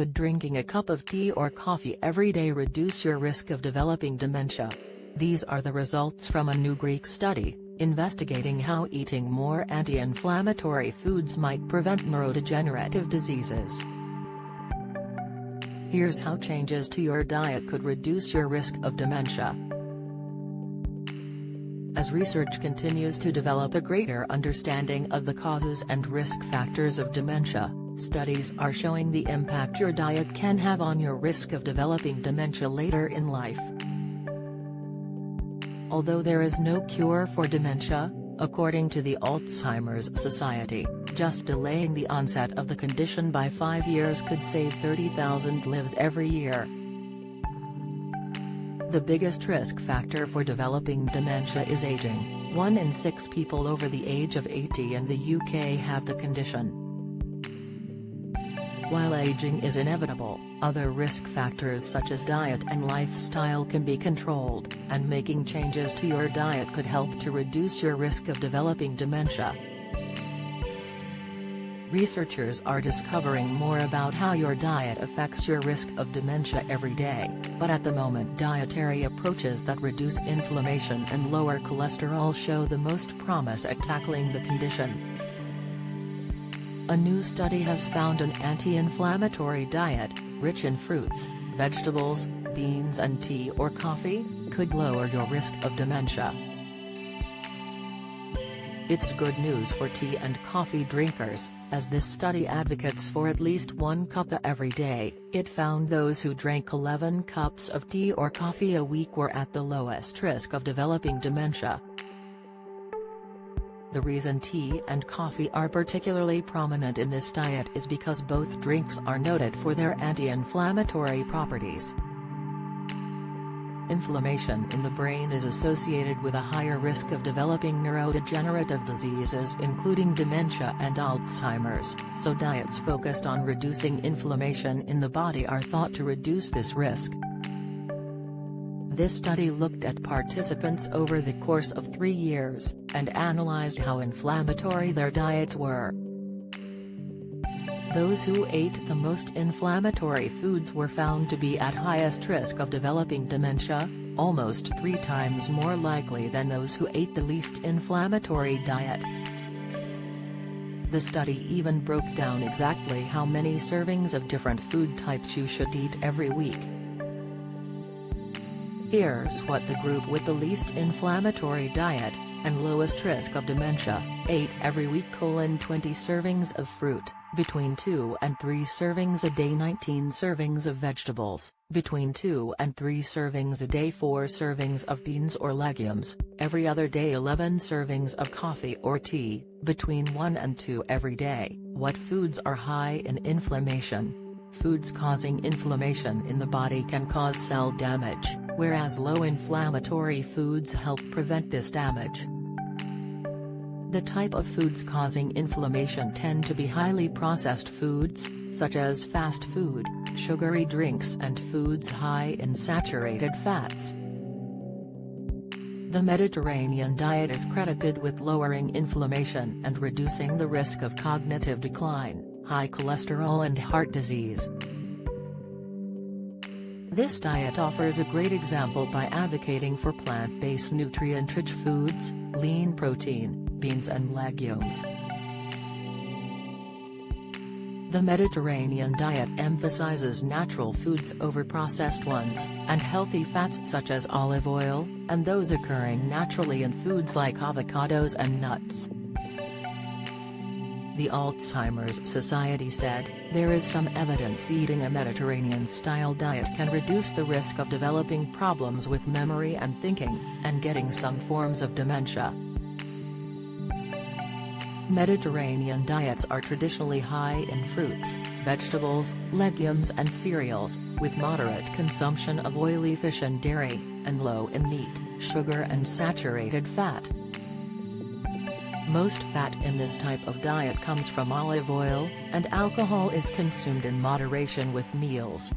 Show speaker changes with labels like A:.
A: Could drinking a cup of tea or coffee every day reduce your risk of developing dementia? These are the results from a new Greek study, investigating how eating more anti-inflammatory foods might prevent neurodegenerative diseases. Here's how changes to your diet could reduce your risk of dementia. As research continues to develop a greater understanding of the causes and risk factors of dementia, studies are showing the impact your diet can have on your risk of developing dementia later in life. Although there is no cure for dementia, according to the Alzheimer's Society, just delaying the onset of the condition by 5 years could save 30,000 lives every year. The biggest risk factor for developing dementia is aging. 1 in 6 people over the age of 80 in the UK have the condition. While aging is inevitable, other risk factors such as diet and lifestyle can be controlled, and making changes to your diet could help to reduce your risk of developing dementia. Researchers are discovering more about how your diet affects your risk of dementia every day, but at the moment dietary approaches that reduce inflammation and lower cholesterol show the most promise at tackling the condition. A new study has found an anti-inflammatory diet, rich in fruits, vegetables, beans and tea or coffee, could lower your risk of dementia. It's good news for tea and coffee drinkers, as this study advocates for at least 1 cup every day. It found those who drank 11 cups of tea or coffee a week were at the lowest risk of developing dementia. The reason tea and coffee are particularly prominent in this diet is because both drinks are noted for their anti-inflammatory properties. Inflammation in the brain is associated with a higher risk of developing neurodegenerative diseases including dementia and Alzheimer's, so diets focused on reducing inflammation in the body are thought to reduce this risk. This study looked at participants over the course of 3 years, and analyzed how inflammatory their diets were. Those who ate the most inflammatory foods were found to be at highest risk of developing dementia, almost 3 times more likely than those who ate the least inflammatory diet. The study even broke down exactly how many servings of different food types you should eat every week. Here's what the group with the least inflammatory diet, and lowest risk of dementia, ate every week: 20 servings of fruit, between 2 and 3 servings a day, 19 servings of vegetables, between 2 and 3 servings a day, 4 servings of beans or legumes, every other day, 11 servings of coffee or tea, between 1 and 2 every day. What foods are high in inflammation? Foods causing inflammation in the body can cause cell damage, whereas low-inflammatory foods help prevent this damage. The type of foods causing inflammation tend to be highly processed foods, such as fast food, sugary drinks and foods high in saturated fats. The Mediterranean diet is credited with lowering inflammation and reducing the risk of cognitive decline, high cholesterol and heart disease. This diet offers a great example by advocating for plant-based nutrient-rich foods, lean protein, beans and legumes. The Mediterranean diet emphasizes natural foods over processed ones, and healthy fats such as olive oil, and those occurring naturally in foods like avocados and nuts. The Alzheimer's Society said, there is some evidence eating a Mediterranean-style diet can reduce the risk of developing problems with memory and thinking, and getting some forms of dementia. Mediterranean diets are traditionally high in fruits, vegetables, legumes and cereals, with moderate consumption of oily fish and dairy, and low in meat, sugar and saturated fat. Most fat in this type of diet comes from olive oil, and alcohol is consumed in moderation with meals.